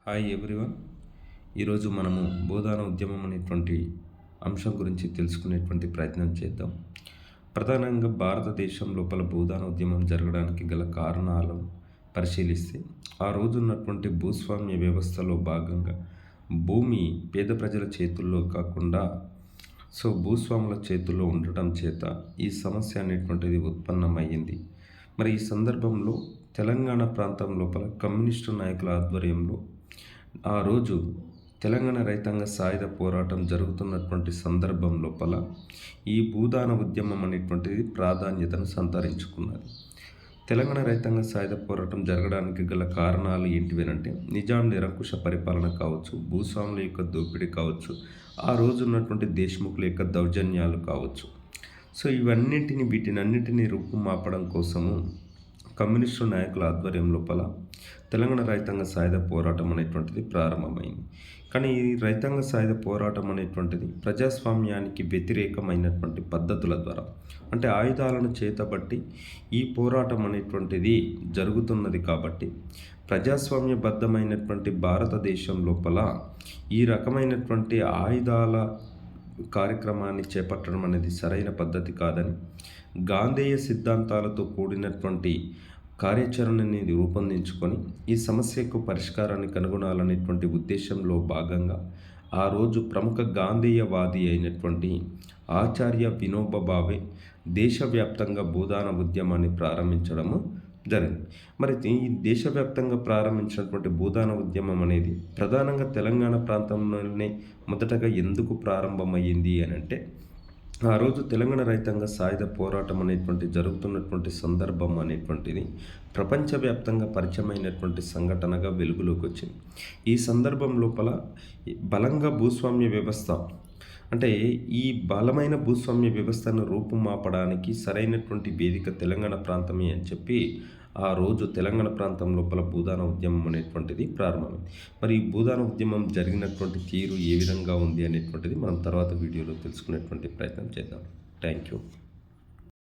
Hi everyone. ఈరోజు మనము భూదాన ఉద్యమం అనేటువంటి అంశం గురించి తెలుసుకునేటువంటి ప్రయత్నం చేద్దాం. ప్రధానంగా భారతదేశం లోపల భూదాన ఉద్యమం జరగడానికి గల కారణాలను పరిశీలిస్తే, ఆ రోజు ఉన్నటువంటి భూస్వామ్య వ్యవస్థలో భాగంగా భూమి పేద ప్రజల చేతుల్లో కాకుండా భూస్వాముల చేతుల్లో ఉండటం చేత ఈ సమస్య అనేటువంటిది ఉత్పన్నమయ్యింది. మరి ఈ సందర్భంలో తెలంగాణ ప్రాంతం లోపల కమ్యూనిస్టు నాయకుల ఆధ్వర్యంలో ఆ రోజు తెలంగాణ రైతాంగ సాయుధ పోరాటం జరుగుతున్నటువంటి సందర్భం లోపల ఈ భూదాన ఉద్యమం అనేటువంటిది ప్రాధాన్యతను సంతరించుకున్నది. తెలంగాణ రైతాంగ సాయుధ పోరాటం జరగడానికి గల కారణాలు ఏంటివేనంటే, నిజాం నిరంకుశ పరిపాలన కావచ్చు, భూస్వాముల యొక్క దోపిడీ కావచ్చు, ఆ రోజు ఉన్నటువంటి దేశముఖుల యొక్క దౌర్జన్యాలు కావచ్చు. వీటినన్నిటినీ రూపుమాపడం కోసము కమ్యూనిస్టు నాయకుల ఆధ్వర్యం లోపల తెలంగాణ రైతాంగ సాయుధ పోరాటం అనేటువంటిది ప్రారంభమైంది. కానీ ఈ రైతాంగ సాయుధ పోరాటం అనేటువంటిది ప్రజాస్వామ్యానికి వ్యతిరేకమైనటువంటి పద్ధతుల ద్వారా, అంటే ఆయుధాలను చేతబట్టి ఈ పోరాటం అనేటువంటిది జరుగుతున్నది. కాబట్టి ప్రజాస్వామ్యబద్ధమైనటువంటి భారతదేశం లోపల ఈ రకమైనటువంటి ఆయుధాల కార్యక్రమాన్ని చేపట్టడం అనేది సరైన పద్ధతి కాదని, గాంధేయ సిద్ధాంతాలతో కూడినటువంటి కార్యాచరణని రూపొందించుకొని ఈ సమస్యకు పరిష్కారాన్ని కనుగొనాలనేటువంటి ఉద్దేశంలో భాగంగా ఆ రోజు ప్రముఖ గాంధేయవాది అయినటువంటి ఆచార్య వినోబా భావే దేశవ్యాప్తంగా భూదాన ఉద్యమాన్ని ప్రారంభించడము జరిగింది. మరి ఈ దేశవ్యాప్తంగా ప్రారంభించినటువంటి భూదాన ఉద్యమం అనేది ప్రధానంగా తెలంగాణ ప్రాంతంలోనే మొదటగా ఎందుకు ప్రారంభమయ్యింది అని అంటే, ఆ రోజు తెలంగాణ రైతాంగ సాయుధ పోరాటం అనేటువంటి జరుగుతున్నటువంటి సందర్భం అనేటువంటిది ప్రపంచవ్యాప్తంగా పరిచయమైనటువంటి సంఘటనగా వెలుగులోకి వచ్చింది. ఈ సందర్భం లోపల బలంగా భూస్వామ్య వ్యవస్థ, అంటే ఈ బలమైన భూస్వామ్య వ్యవస్థను రూపుమాపడానికి సరైనటువంటి వేదిక తెలంగాణ ప్రాంతమే అని చెప్పి ఆ రోజు తెలంగాణ ప్రాంతం లోపల భూదాన ఉద్యమం అనేటువంటిది ప్రారంభమైంది. మరి ఈ భూదాన ఉద్యమం జరిగినటువంటి తీరు ఏ విధంగా ఉంది అనేటువంటిది మనం తర్వాత వీడియోలో తెలుసుకునేటువంటి ప్రయత్నం చేద్దాం. Thank you.